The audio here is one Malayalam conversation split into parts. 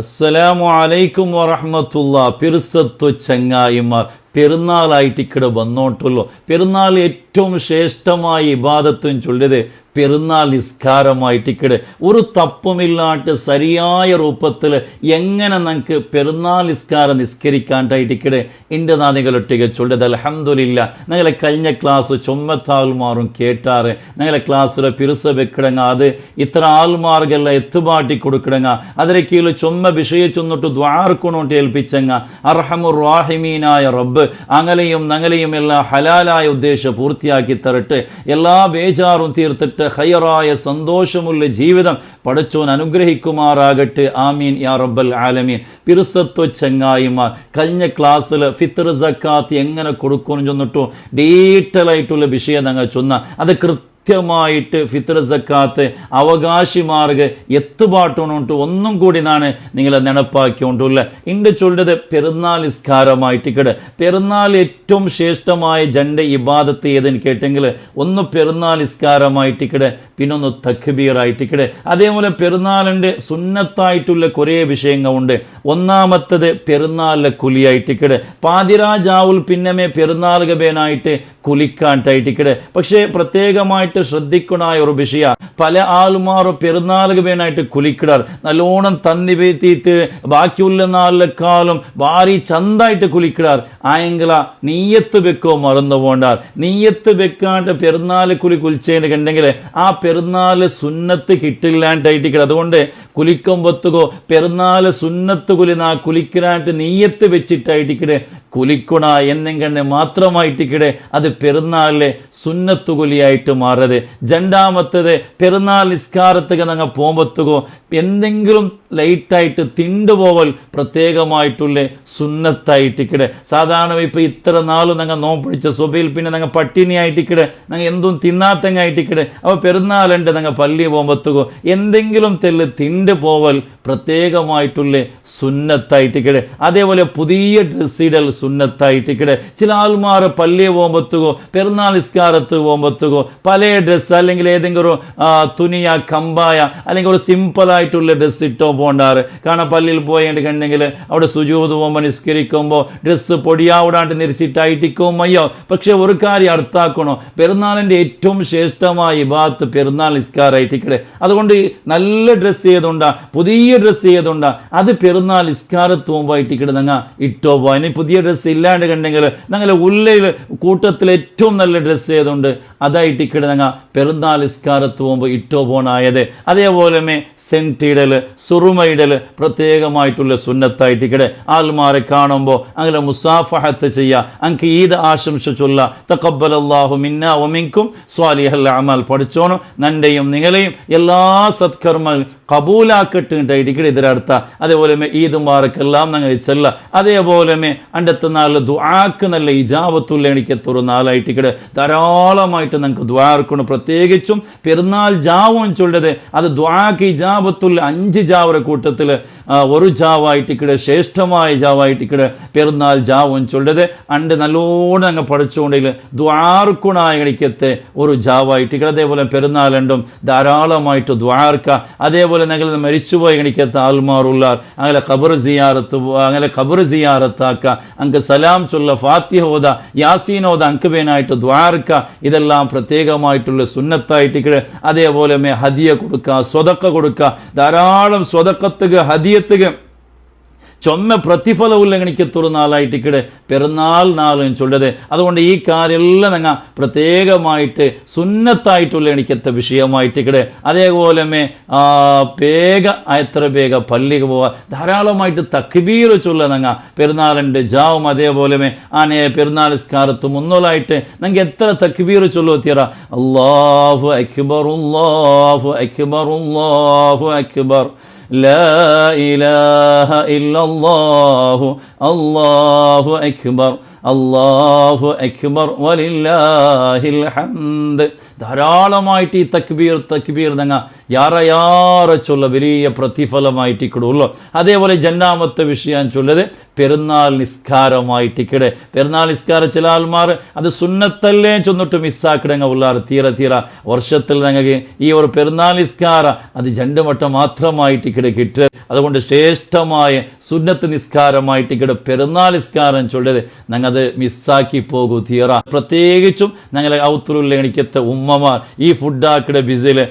അസ്സലാമു അലൈക്കും വറഹ്മത്തുള്ളാ. പിർസത്തു ചങ്ങായിമാർ, പെരുന്നാളായിട്ട് ഇക്കടെ വന്നോട്ടുള്ളൂ. പെരുന്നാൾ ഏറ്റവും ശ്രേഷ്ഠമായ ഇബാദത്തും ചൊല്ലിയത് പെരുന്നാൾ നിസ്കാരമായിട്ട് ഇക്കടെ ഒരു തപ്പുമില്ലാണ്ട് ശരിയായ രൂപത്തിൽ എങ്ങനെ നമുക്ക് പെരുന്നാൾ നിസ്കാരം നിസ്കരിക്കാനായിട്ട് ഇക്കടെ എൻ്റെ നാദികളൊട്ടിക ചൊല്ലിയത് അൽഹംദുലില്ലാ. ഞങ്ങളെ കഴിഞ്ഞ ക്ലാസ് ചൊമ്മത്താൾമാറും കേട്ടാറ് ഞങ്ങളെ ക്ലാസ്സിലെ പിറുസ വെക്കിടങ്ങ അത് ഇത്ര ആൾമാർക്കെല്ലാം എത്തുപാട്ടി കൊടുക്കിടങ്ങ അതിലെ കീഴിൽ ചൊമ്മ വിഷയ ചൊന്നിട്ട് ദ്വാർക്കൊണ്ടോട്ട് ഏൽപ്പിച്ചങ്ങ അർഹമുർ റാഹിമീനായ റബ്ബ് അങ്ങലെയും ഞങ്ങളെയും എല്ലാം ഹലാലായ ഉദ്ദേശം പൂർത്തിയാക്കി തരട്ടെ. എല്ലാ ബേജാറും തീർത്തിട്ട് ഖൈറായ സന്തോഷമുള്ള ജീവിതം പടച്ചോൻ അനുഗ്രഹിക്കുമാറാകട്ടെ. ആമീൻ യാ റബ്ബൽ ആലമീൻ. പിറുസത്വ ചങ്ങായിമാർ, കഴിഞ്ഞ ക്ലാസ്സിൽ ഫിത്ർ സക്കാത്ത് എങ്ങനെ കൊടുക്കുമെന്ന് ചൊന്നിട്ടു ഡീറ്റെയിൽ ആയിട്ടുള്ള വിഷയം ഞങ്ങൾ ചൊന്ന അത് കൃത്യമായിട്ട് ഫിത്ർ സക്കാത്ത് അവകാശിമാർക്ക് എത്തുപാട്ടോണ്ട് ഒന്നും കൂടി നാണ് നിങ്ങളെ നെനപ്പാക്കിക്കൊണ്ടുള്ള ഇണ്ട് ചൊല്ലത് പെരുന്നാൾ നിസ്കാരമായിട്ട് കിട. പെരുന്നാൾ ഏറ്റവും ശ്രേഷ്ഠമായ ജണ്ട ഇബാദത്ത് ഏതെന്ന് കേട്ടെങ്കിൽ ഒന്ന് പെരുന്നാൾ നിസ്കാരമായിട്ട് കിട, പിന്നൊന്ന് തക്ബീറായിട്ട് കിട. അതേപോലെ പെരുന്നാളിൻ്റെ സുന്നത്തായിട്ടുള്ള കുറേ വിഷയങ്ങളുണ്ട്. ഒന്നാമത്തത് പെരുന്നാളിലെ കുലിയായിട്ട് കിട. പാതിരാജാവുൽ പിന്നമേ പെരുന്നാൾ ഗബേനായിട്ട് കുലിക്കാനായിട്ട് കിട. പക്ഷേ പ്രത്യേകമായിട്ട് ശ്രദ്ധിക്കണായ ഒരു വിഷയ, പല ആൾമാരും പെരുന്നാൾക്ക് വേനായിട്ട് കുലിക്കിടാർ നല്ലോണം തന്നി പേത്തിയിട്ട് ബാക്കിയുള്ള നാലിലെക്കാളും ഭാരി ചന്തായിട്ട് കുലിക്കിടാർ. ആയെങ്കില നീയത്ത് വെക്കോ മറന്നു പോണ്ടാർ. നീയത്ത് വെക്കാണ്ട് പെരുന്നാൾ കുലിച്ചേന്ന് കണ്ടെങ്കിൽ ആ പെരുന്നാൾ സുന്നത്ത് കിട്ടില്ലാണ്ടായിട്ട് കിട. അതുകൊണ്ട് കുലിക്കുമ്പത്തുകോ പെരുന്നാൾ സുന്നത്ത് കുലിനാ കുലിക്കാനായിട്ട് നീയത്ത് വെച്ചിട്ടായിട്ട് കിട കുലിക്കുണ എന്നെങ്ങനെ മാത്രമായിട്ട് കിട. അത് പെരുന്നാളിലെ സുന്നത്ത് കുലിയായിട്ട് മാറത്. രണ്ടാമത്തത് പെരുന്നാൾ നിസ്കാരത്തുക ഞങ്ങൾ പോകുമ്പത്തുകോ എന്തെങ്കിലും ലൈറ്റായിട്ട് തിണ്ടുപോവൽ പ്രത്യേകമായിട്ടുള്ള സുന്നത്തായിട്ട് കിട. സാധാരണ ഇപ്പൊ ഇത്ര നാൾ ഞങ്ങൾ നോമ്പിടിച്ച സുബയിൽ പിന്നെ ഞങ്ങൾ പട്ടിണിയായിട്ട് കിട, ഞങ്ങൾ എന്തും തിന്നാത്തങ്ങായിട്ട് കിട. അപ്പോൾ പെരുന്നാളുണ്ട് ഞങ്ങൾ പള്ളി പോകുമ്പത്തുകോ എന്തെങ്കിലും തെല്ല് തിണ്ടു പോവൽ പ്രത്യേകമായിട്ടുള്ള സുന്നത്തായിട്ട് കിട. അതേപോലെ പുതിയ ഡ്രസ് ഇടൽ സുന്നത്തായിട്ട് കിട. ചില ആൾമാർ പള്ളിയെ പോകുമ്പത്തുകോ പെരുന്നാൾ നിസ്കാരത്ത് പോകുമ്പത്തുകോ പല ഡ്രസ്സ് അല്ലെങ്കിൽ ഏതെങ്കിലും തുനിയ കമ്പായ അല്ലെങ്കിൽ ഒരു സിമ്പിളായിട്ടുള്ള ഡ്രസ്സ് ഇട്ടോ പോണ്ടാറ്. കാരണം പള്ളിയിൽ പോയിട്ട് കണ്ടെങ്കിൽ അവിടെ സുജൂദ് പോകുമ്പോൾ നിസ്കരിക്കുമ്പോൾ ഡ്രസ്സ് പൊടിയാവിടാണ്ട് നിരിച്ചിട്ടായിട്ടിക്കും അയ്യോ. പക്ഷെ ഒരു കാര്യം അർത്ഥാക്കണോ, പെരുന്നാളിൻ്റെ ഏറ്റവും ശ്രേഷ്ഠമായ ഇബാദത്ത് പെരുന്നാൾ നിസ്കാരമായിട്ട് കിട. അതുകൊണ്ട് നല്ല ഡ്രസ്സ് ചെയ്തുണ്ടാ, പുതിയ ഡ്രസ്സ് ചെയ്തുണ്ടാ, അത് പെരുന്നാൾ നിസ്കാരത്ത് പോകുമ്പോയിട്ട് കിട ഞങ്ങൾ ഇട്ടോ പോ. ഇനി പുതിയ ഡ്രസ്സ് ഇല്ലാണ്ട് കണ്ടെങ്കിൽ ഞങ്ങളെ ഉള്ളിൽ കൂട്ടത്തിൽ ഏറ്റവും നല്ല ഡ്രസ്സ് ചെയ്തുകൊണ്ട് അതായിട്ട് കിട ഞങ്ങൾ പെരുന്നാൾ നിസ്കാരത്ത് പോകുമ്പോൾ ഇട്ടോ പോണായത്. അതേപോലെ സെന്റിടല് സുറുമയിടല് പ്രത്യേകമായിട്ടുള്ള സുന്നത്തായിട്ട് കിട. ആൾമാരെ കാണുമ്പോൾ അങ്ങനെ മുസാഫഹത്ത് ചെയ്യുക, അങ്ക് ഈദ് ആശംസ ചൊല്ല. തഖബ്ബലല്ലാഹു മിന്നാ വമിൻകും സ്വാലിഹൽ അമൽ. പഠിച്ചോണം നന്റെയും നിങ്ങളെയും എല്ലാ സത്കർമ്മ കബൂലാക്കട്ടായിട്ട് കിട ഇതിരടുത്ത. അതേപോലെ ഈദ് മാർക്കെല്ലാം ഞങ്ങൾ ചെല്ല. അതേപോലെ അണ്ടത്തെ നാളിൽ ദുആക്ക് നല്ല ഇജാബത്തുള്ള എനിക്കെത്തൊരു നാളായിട്ട് കിട. ധാരാളമായിട്ട് ഞങ്ങൾക്ക് ദ്വാർക്കണം. പ്രത്യേകിച്ചും പെരുന്നാൾ ജാവും ചൊല്ലത് അത് ദ്വാക്ക് ഇജാബത്തുള്ള 5 ജാവറ കൂട്ടത്തിൽ ഒരു ജാവായിട്ട് കിട, ശ്രേഷ്ഠമായ ജാവായിട്ട് കിട പെരുന്നാൾ ജാവും ചൊല്ലത്. അണ്ട് നല്ലോണം അങ്ങ് പഠിച്ചുകൊണ്ടെങ്കിൽ ദ്വാർക്കുണായ എനിക്കത്തെ ഒരു ജാവായിട്ട് കിട. അതേപോലെ പെരുന്നാളുണ്ടും ധാരാളമായിട്ട് ദ്വാർക്ക. അതേപോലെ ഞങ്ങൾ മരിച്ചുപോയി എനിക്കത്തെ ആൾമാറുള്ളാർ അങ്ങനെ ഖബർ സിയാറത്താക്ക, അങ്ക് സലാം ചൊല്ല, ഫാത്തിഹ ഓത, യാസീൻ ഓത, അങ്ക് വേനായിട്ട് ദ്വാർക്ക. ഇതെല്ലാം പ്രത്യേകമായിട്ടുള്ള സുന്നത്തായിട്ട് കിട. അതേപോലെ ഹദിയ കൊടുക്കുക, സ്വതക്ക കൊടുക്കുക. ധാരാളം സ്വതക്കത്തുക ഹദിയത്തുക ചൊമ്മ പ്രതിഫലമുള്ള എനിക്കെത്തൊരു നാളായിട്ട് കിട പെരുന്നാൾ നാളും ചൊല്ലത്. അതുകൊണ്ട് ഈ കാര്യമെല്ലാം ഞങ്ങൾ പ്രത്യേകമായിട്ട് സുന്നത്തായിട്ടുള്ള എനിക്കെത്ത വിഷയമായിട്ട് കിട. അതേപോലെ എത്ര വേഗ പള്ളിക്ക് പോവുക, ധാരാളമായിട്ട് തക്ബീർ ചൊല്ല ഞങ്ങൾ പെരുന്നാളിൻ്റെ ജാവും. അതേപോലെ പെരുന്നാൾ നിസ്കാരത്ത് മുന്നോളായിട്ട് ഞങ്ങൾക്ക് എത്ര തക്ബീർ ചൊല്ലോ തീറ. അല്ലാഹു അക്ബർ അല്ലാഹു അക്ബർ അല്ലാഹു അക്ബർ لا إله إلا الله الله أكبر الله أكبر ولله الحمد. ധാരാളമായിട്ട് ഈ തക്ബീർ ഞങ്ങൾ യാറ ചൊല്ല വലിയ പ്രതിഫലമായിട്ട് കിടുള്ളൂ. അതേപോലെ ജന്നാമത്തെ വിഷയം ചൊല്ലത് പെരുന്നാൾ നിസ്കാരമായിട്ട് കിട. പെരുന്നാൾ നിസ്കാരം ചില ആൾമാർ അത് സുന്നത്തല്ലേ ചൊന്നിട്ട് മിസ്സാക്കിടങ്ങ ഉള്ളാറ്. തീര വർഷത്തിൽ ഞങ്ങൾക്ക് ഈ ഒരു പെരുന്നാൾ നിസ്കാരം അത് 2 വട്ടം മാത്രമായിട്ട് കിട കിട്ടുക. അതുകൊണ്ട് ശ്രേഷ്ഠമായ സുന്നത്ത് നിസ്കാരമായിട്ട് ഇവിടെ പെരുന്നാൾ നിസ്കാരം ചൊല്ലത് ഞങ്ങത് മിസ്സാക്കി പോകൂ തീറ. പ്രത്യേകിച്ചും ഞങ്ങളെ ഔത്തുലുള്ള എണിക്കത്തെ ഉമ്മമാർ ഈ ഫുഡാക്കിടെ ബിസില്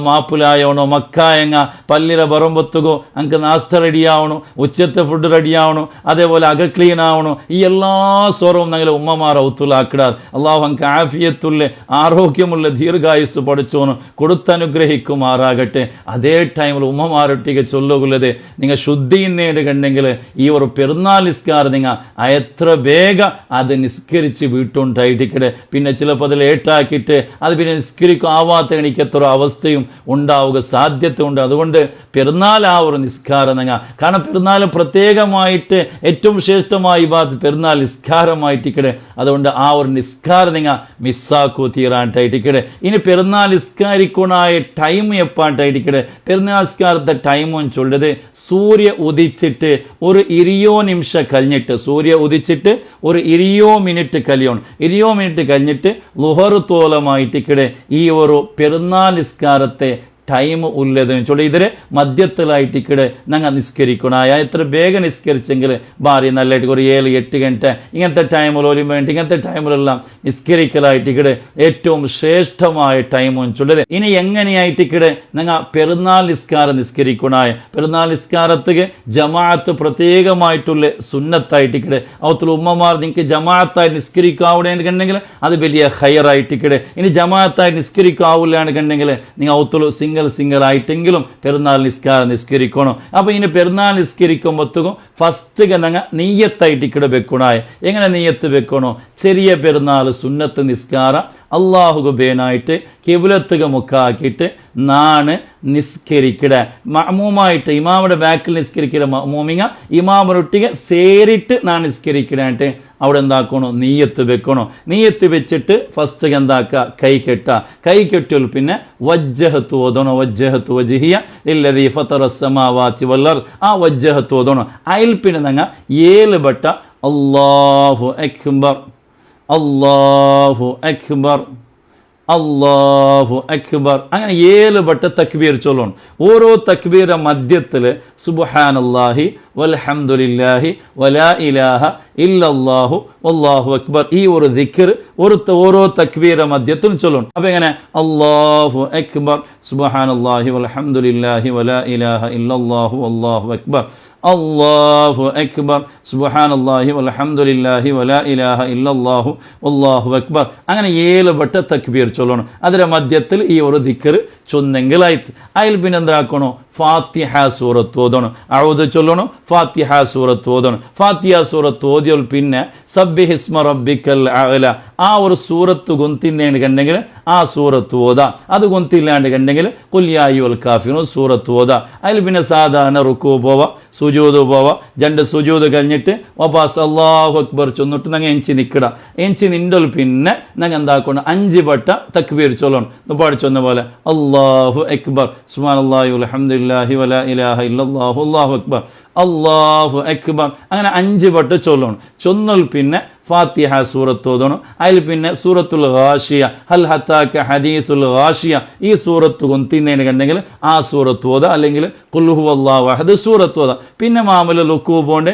മാപ്പിലായവണോ മക്കായങ്ങ പല്ലിര പറമ്പത്തുകോ അങ്ങ് നാസ്ത റെഡിയാവണോ, ഉച്ചത്തെ ഫുഡ് റെഡിയാവണോ, അതേപോലെ അക ക്ലീൻ ആവണോ, ഈ എല്ലാ സ്വരവും ഞങ്ങളെ ഉമ്മമാർ ഔത്തുലാക്കിടാർ. അള്ളാഹു അങ്ങ് ആഫിയത്തുള്ള ആരോഗ്യമുള്ള ദീർഘായുസ് പഠിച്ചോನು കൊടുത്തനുഗ്രഹിക്കുമാറാകട്ടെ. അതേ ടൈമിൽ ഉമ്മമാരൊട്ടിಗೆ ചൊല്ലുകൊള്ളത് നിങ്ങൾ ശുദ്ധിയുന്നേട് കണ്ടെങ്കിൽ ഈ ഒരു പെരുന്നാൾ നിസ്കാരം നിങ്ങൾ എത്ര വേഗം അത് നിസ്കരിച്ച് വീട്ടുണ്ടായിട്ടിക്കടെ പിന്നെ ചിലപ്പോൾ അതിൽ ഏട്ടാക്കിയിട്ട് അത് പിന്നെ നിസ്കരിക്കും ആവാത്ത എണിക്കത്ര അവസ്ഥയും ഉണ്ടാവുക സാധ്യത ഉണ്ട്. അതുകൊണ്ട് പെരുന്നാൾ ആ ഒരു നിസ്കാരം നിങ്ങൾ, കാരണം പെരുന്നാൾ പ്രത്യേകമായിട്ട് ഏറ്റവും ശ്രേഷ്ഠമായി പെരുന്നാൾ നിസ്കാരമായിട്ടിക്കടെ. അതുകൊണ്ട് ആ ഒരു നിസ്കാരം നിങ്ങൾ മിസ്സാക്കൂ തീരാണ്ടായിട്ടിക്കടെ. ഇനി പെരുന്നാൾ നിസ്കാരിക്കണായ ടൈം എപ്പാണ്ടായിട്ടിക്കടെ. പെരുന്നാൾ നിസ്കാരത്തെ ടൈമും ചൊല്ലത് സൂര്യ ഉദിച്ചിട്ട് ഒരു 20 നിമിഷം കഴിഞ്ഞിട്ട്, സൂര്യ ഉദിച്ചിട്ട് ഒരു 20 മിനിറ്റ് കഴിയണം. 20 മിനിറ്റ് കഴിഞ്ഞിട്ട് ളുഹർ തോലമായിട്ടിക്കടെ ഈ ഒരു പെരുന്നാൾ നിസ്കാരത്തെ ടൈം ഉള്ളതെന്ന് ചൊല്ലി ഇതിരെ മധ്യത്തിലായിട്ടിക്കടെ ഞങ്ങൾ നിസ്കരിക്കണായ എത്ര വേഗം നിസ്കരിച്ചെങ്കിൽ ഭാര്യ നല്ലതായിട്ട് ഒരു 7-8 ഗಂಟೆ ഇങ്ങനത്തെ ടൈമിൽ ഒരു വേണ്ടി ഇങ്ങനത്തെ ടൈമിലെല്ലാം നിസ്കരിക്കലായിട്ടിക്കടെ ഏറ്റവും ശ്രേഷ്ഠമായ ടൈമും ചൊല്ലത്. ഇനി എങ്ങനെയായിട്ടിക്കടെ ഞങ്ങൾ പെരുന്നാൾ നിസ്കാരം നിസ്കരിക്കണായ പെരുന്നാൾ നിസ്കാരത്തിക്ക് ജമാഅത്ത് പ്രത്യേകമായിട്ടുള്ള സുന്നത്തായിട്ടിക്കടെ. അവത്തിൽ ഉമ്മമാർ നിങ്ങൾക്ക് ജമാഅത്തായി നിസ്കരിക്കാവുകയാണെന്നുണ്ടെങ്കിൽ അത് വലിയ ഹയറായിട്ടിക്കടെ. ഇനി ജമാഅത്തായി നിസ്കരിക്കാവില്ലാണെന്നുണ്ടെങ്കിൽ നിങ്ങൾ അവത്തിൽ സിംഗിൾ ആയിട്ടെങ്കിലും പെരുന്നാൾ നിസ്കാരം നിസ്കരിക്കണം. അപ്പൊ ഇനി പെരുന്നാൾ നിസ്കരിക്കുമ്പോഴത്തേക്കും ഫസ്റ്റ് ഞങ്ങൾ നീയത്തായിട്ട് ഇക്കടെ വെക്കണായ. എങ്ങനെ നീയത്ത് വെക്കണോ? ചെറിയ പെരുന്നാൾ സുന്നത്ത് നിസ്കാരം അള്ളാഹുക്ക് ബേനായിട്ട് കിബിലത്തുക മുക്കാക്കിയിട്ട് നാണ് നിസ്കരിക്കട. മഅ്മൂമായിട്ട് ഇമാമുടെ ബാക്കിൽ നിസ്കരിക്കട മഅ്മൂമിങ്ങ ഇമാമൊട്ടിಗೆ ಸೇರಿಟ್ಟು ನಾನು നിസ്കരിക്കണായിട്ട് അവിടെ എന്താക്കണോ? നീയത്ത് വെക്കണോ. നീയത്ത് വെച്ചിട്ട് ഫസ്റ്റ് എന്താക്ക? കൈ കെട്ട. കൈ കെട്ടിയാൽ പിന്നെ വജ്ജഹത്ത് ഓതണോ. വജ്ജഹത്ത് വജ്ഹിയ ലില്ലദീ ഫതറ അസ്സമാവാതി വൽ അർദ്. ആ വജ്ജഹത്ത് ഓതണോ. അതിൽ പിന്നെ ഞങ്ങൾ 7 വട്ട അല്ലാഹു അക്ബർ അല്ലാഹു അക്ബർ അല്ലാഹു അക്ബർ അങ്ങനെ 7 വട്ട തക്ബീർ ചൊല്ലണം. ഓരോ തക്ബീര മധ്യത്തിൽ സുബ്ഹാനല്ലാഹി വൽഹംദുലില്ലാഹി വലാ ഇലാഹ ഇല്ലല്ലാഹു വല്ലാഹു അക്ബർ ഈ ഒരു ദിക്ർ ഓരോ തക്ബീര മധ്യത്തിൽ ചൊല്ലണം. അപ്പൊ എങ്ങനെ? അല്ലാഹു അക്ബർ സുബ്ഹാനല്ലാഹി വൽഹംദുലില്ലാഹി വലാ ഇലാഹ ഇല്ലല്ലാഹു വല്ലാഹു അക്ബർ അല്ലാഹു അക്ബർ സുബ്ഹാനല്ലാഹി വൽഹംദുലില്ലാഹി വലാ ഇലാഹ ഇല്ലല്ലാഹു വല്ലാഹു അക്ബർ അങ്ങനെ 7 വട്ട തക്ബീർ ചൊല്ലണം. അതിന്റെ മധ്യത്തിൽ ഈ ഒരു ദിക്ർ ചൊന്നെങ്കിലായിട്ട് അതിൽ പിന്നെ എന്താക്കണോ? ഫാത്തിഹ സൂറത്ത് ഓതണം. അഊദ് ചൊല്ലണം, ഫാത്തിഹ സൂറത്ത് ഓതണം. ഫാത്തിഹ സൂറത്ത് ഓതിയാൽ പിന്നെ സബ്ബിഹിസ്മ റബ്ബിക്കൽ അഅല ആ ഒരു സൂറത്ത് ഗൊന്തിന്നേണ്ട് കണ്ടെങ്കിൽ ആ സൂറത്ത് ഓതാ. അത് ഗൊന്തില്ലാണ്ട് കണ്ടെങ്കിൽ ഖുൽ യാ അയ്യുൽ കാഫിറൂൻ സൂറത്ത് ഓതാ. അതിൽ പിന്നെ സാധാരണ റുക്കൂ പോവാ, സുജൂദ് പോവാ. 2 സുജൂദ് കഴിഞ്ഞിട്ട് വപാസ് അല്ലാഹു അക്ബർ ചൊന്നിട്ട് ഞങ്ങൾ എഞ്ചി നിൽക്കട. എഞ്ചി നിണ്ടൽ പിന്നെ ഞങ്ങൾ എന്താക്കണം? 5 വട്ട തക്ബീർ ചൊല്ലണം. പാടിച്ചൊന്ന പോലെ അല്ലാഹു അക്ബർ സുബ്ഹാനല്ലാഹി വൽഹംദുലില്ലാഹി വലാ ഇലാഹ ഇല്ലല്ലാഹു വല്ലാഹു അക്ബർ അല്ലാഹു അക്ബർ അങ്ങനെ 5 വട്ട ചൊല്ലണം. ചൊന്നൽ പിന്നെ ഫാത്തിഹ സൂറത്ത് ഓതണം. അതിൽ പിന്നെ സൂറത്തുൽ ഗാഷിയ ഹൽ ഹത്താക ഹദീസുൽ ഗാഷിയ ഈ സൂറത്ത് കൊന്തിന്നേന് കണ്ടെങ്കിൽ ആ സൂറത്ത് ഓത, അല്ലെങ്കിൽ ഖുൽ ഹുവല്ലാഹു അഹദ് സൂറത്ത് ഓത. പിന്നെ മാമൂല റുക്കൂ പോണ്ട്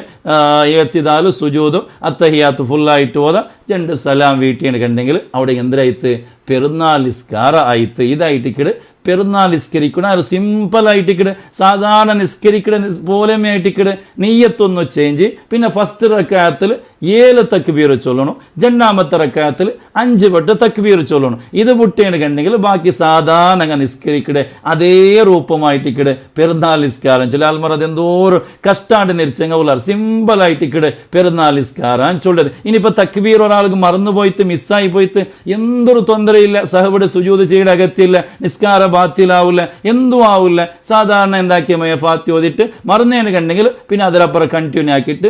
ഇഅ്തിദാൽ സുജൂദ് അത്തഹിയാത്ത് ഫുള്ളായിട്ട് ഓത. 2 സലാം വീട്ടിയാണ് കണ്ടെങ്കിൽ അവിടെ എന്തരായിട്ട്? പെരുന്നാൾ നിസ്കാര ആയിട്ട്. ഇതായിട്ടിക്കട് പെരുന്നാൾ നിസ്കരിക്കണം. അത് സിമ്പിളായിട്ടിക്കട് സാധാരണ നിസ്കരിക്കട പോലെ ആയിട്ടിക്കട്. നീയത്തൊന്ന് ചേഞ്ച്. പിന്നെ ഫസ്റ്റ് റക്അത്തിൽ 7 തക്ബീർ ചൊല്ലണം. 2ാമത്തെ റക്അത്തിൽ 5 വട്ട തക്ബീർ ചൊല്ലണം. ഇത് വിട്ടേണ് കണ്ടെങ്കിൽ ബാക്കി സാധാരണ നിസ്കരിക്കടെ അതേ രൂപമായിട്ടിക്കട് പെരുന്നാൾ നിസ്കാരം. ചില ആൾമാർ അതെന്തോരം കഷ്ടാണ്ട് നിരിച്ചെങ്കിൽ സിമ്പിളായിട്ടിക്കട് പെരുന്നാൾ നിസ്കാരം ചൊല്ലത്. ഇനിയിപ്പോ തക്ബീർ ഒരാൾക്ക് മറന്നുപോയിട്ട് മിസ്സായി പോയിട്ട് എന്തൊരു തൊന്തരയില്ല, സഹബയുടെ സുജൂദ് ചെയ്യേണ്ട അകത്തില്ല, നിസ്കാര ബാത്തിലാവില്ല, എന്തും ആവില്ല. സാധാരണ എന്താക്കിയ ഫാത്തി ഓതിട്ട് മറന്നേന് കണ്ടെങ്കിൽ പിന്നെ അതിലപ്പുറം കണ്ടിന്യൂ ആക്കിയിട്ട്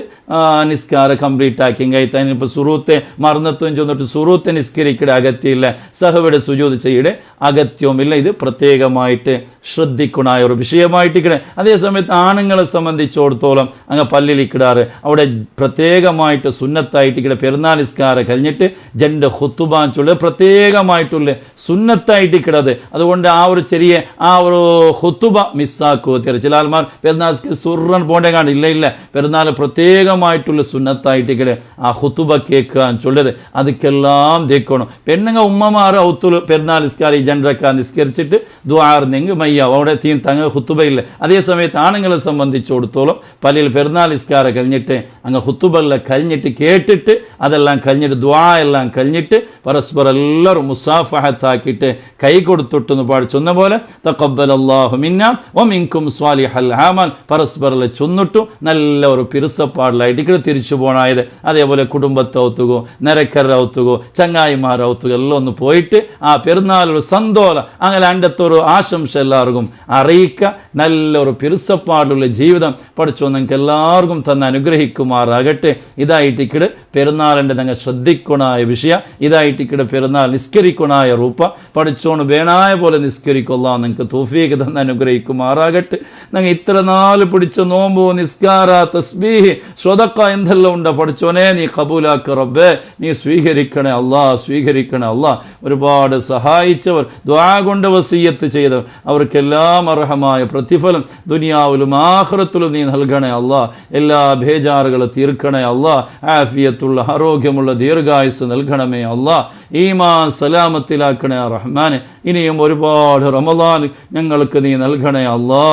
നിസ്കാരം കംപ്ലീറ്റ് ലേറ്റാക്കി കഴിത്താൻ ഇപ്പോൾ സുറൂത്തെ മറന്നെത്തും ചെന്നിട്ട് സുറൂത്തെ നിസ്കരിക്കയുടെ അഗത്യമില്ല, സഹവിടെ സുജൂദ് ചെയ്യുടെ അഗത്യവുമില്ല. ഇത് പ്രത്യേകമായിട്ട് ശ്രദ്ധിക്കണായ ഒരു വിഷയമായിട്ടിക്കണേ. അതേസമയത്ത് ആണുങ്ങളെ സംബന്ധിച്ചിടത്തോളം അങ്ങ് പള്ളിയിലിക്കിടാറ് അവിടെ പ്രത്യേകമായിട്ട് സുന്നത്തായിട്ടിക്കടെ പെരുന്നാൾ നിസ്കാരം കഴിഞ്ഞിട്ട് ജൻ്റെ ഖുത്തുബാൻ ചൊല്ലുക പ്രത്യേകമായിട്ടുള്ള സുന്നത്തായിട്ടിക്കടത്. അതുകൊണ്ട് ആ ഒരു ചെറിയ ആ ഒരു ഖുത്തുബ മിസ്സാക്കുക. ചില ആൾമാർ പെരുന്നാൾ സുറൻ പോണ്ടേ കാണില്ല, ഇല്ല പെരുന്നാൾ പ്രത്യേകമായിട്ടുള്ള സുന്നത്തായിട്ടിക്കടെ ആ ഖുത്തുബ കേൾക്കാൻ ചൊല്ലത് അതൊക്കെല്ലാം തേക്കണം. പെണ്ണുങ്ങ ഉമ്മമാർ ഔത്തുൽ പെരുന്നാൾ നിസ്കാരം ഈ ജനറക്ക നിസ്കരിച്ചിട്ട് ദ്വാർന്നെങ്കിൽ മയ്യ അവിടെ തീൻ തങ്ങ ഖുത്തുബയില്ല. അതേസമയത്ത് ആണുങ്ങളെ സംബന്ധിച്ചിടത്തോളം പള്ളിയിൽ പെരുന്നാൾ നിസ്കാരം കഴിഞ്ഞിട്ട് അങ്ങ് ഖുത്തുബെല്ലാം കഴിഞ്ഞിട്ട് കേട്ടിട്ട് അതെല്ലാം കഴിഞ്ഞിട്ട് ദ്വാ എല്ലാം കഴിഞ്ഞിട്ട് പരസ്പരം എല്ലാവരും മുസാഫഹത്താക്കിയിട്ട് കൈ കൊടുത്തിട്ടെന്ന് പാടി ചൊന്ന പോലെ തഖബ്ബലല്ലാഹു മിന്നാ വമിൻകും സ്വാലിഹൽ അമാൽ പരസ്പരം ചൊന്നിട്ടു നല്ല ഒരു പിറുസപ്പാടിലായിട്ട് ഇവിടെ തിരിച്ചു പോണായത്. അതേപോലെ കുടുംബത്തെ ഔത്തുകോ നിരക്കര ഔത്തുകോ ചങ്ങായിമാർ ഔത്തുകോ എല്ലാം ഒന്ന് പോയിട്ട് ആ പെരുന്നാളൊരു സന്തോഷം അങ്ങനെ അണ്ടത്തൊരു ആശംസ എല്ലാവർക്കും അറിയിക്കുക. നല്ലൊരു പിറുസപ്പാടുള്ള ജീവിതം പഠിച്ചോ നിങ്ങൾക്ക് എല്ലാവർക്കും തന്നെ അനുഗ്രഹിക്കുമാറാകട്ടെ. ഇതായിട്ടിക്കിട് പെരുന്നാളിൻ്റെ നിങ്ങൾ ശ്രദ്ധിക്കണായ വിഷയ, ഇതായിട്ടിക്കിട് പെരുന്നാൾ നിസ്കരിക്കണായ റൂപ്പ പഠിച്ചോണ് വേണായ പോലെ നിസ്കരിക്കൊള്ള നിങ്ങൾക്ക് തൗഫീഖ് തന്നെ അനുഗ്രഹിക്കുമാറാകട്ടെ. നിങ്ങൾ ഇത്ര നാല് പിടിച്ച നോമ്പോ നിസ്കാര തസ്ബീഹ് സ്വതക്ക എന്തെല്ലാം ഉണ്ട് പഠിച്ചോനെ നീ കബൂലാക്ക് റബ്ബേ, നീ സ്വീകരിക്കണേ അല്ലാ, സ്വീകരിക്കണേ അല്ലാ. ഒരുപാട് സഹായിച്ചവർ ദുആ കൊണ്ട് വസിയ്യത്ത് ചെയ്തവർ അവർക്കെല്ലാം അർഹമായ പ്രതിഫലം ദുനിയാവിലും ആഖിറത്തിലും നീ നൽകണേ അല്ലാ. എല്ലാ ബേജാറുകളും തീർക്കണേ അല്ലാ. ആഫിയത്തുള്ള ആരോഗ്യമുള്ള ദീർഘായുസ് നൽകണമേ അല്ലാ. ഈമാൻ സലാമത്തിലാക്കണേ റഹ്മാനെ. ഇനിയും ഒരുപാട് റമളാൻ ഞങ്ങൾക്ക് നീ നൽകണേ അല്ലാ.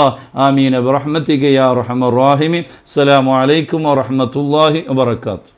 ആമീൻ ബിറഹ്മതിക യാ അർഹമർ റഹീമീൻ. അസ്സലാമു അലൈക്കും വറഹ്മത്തുള്ളാഹി വബറകാതുഹു.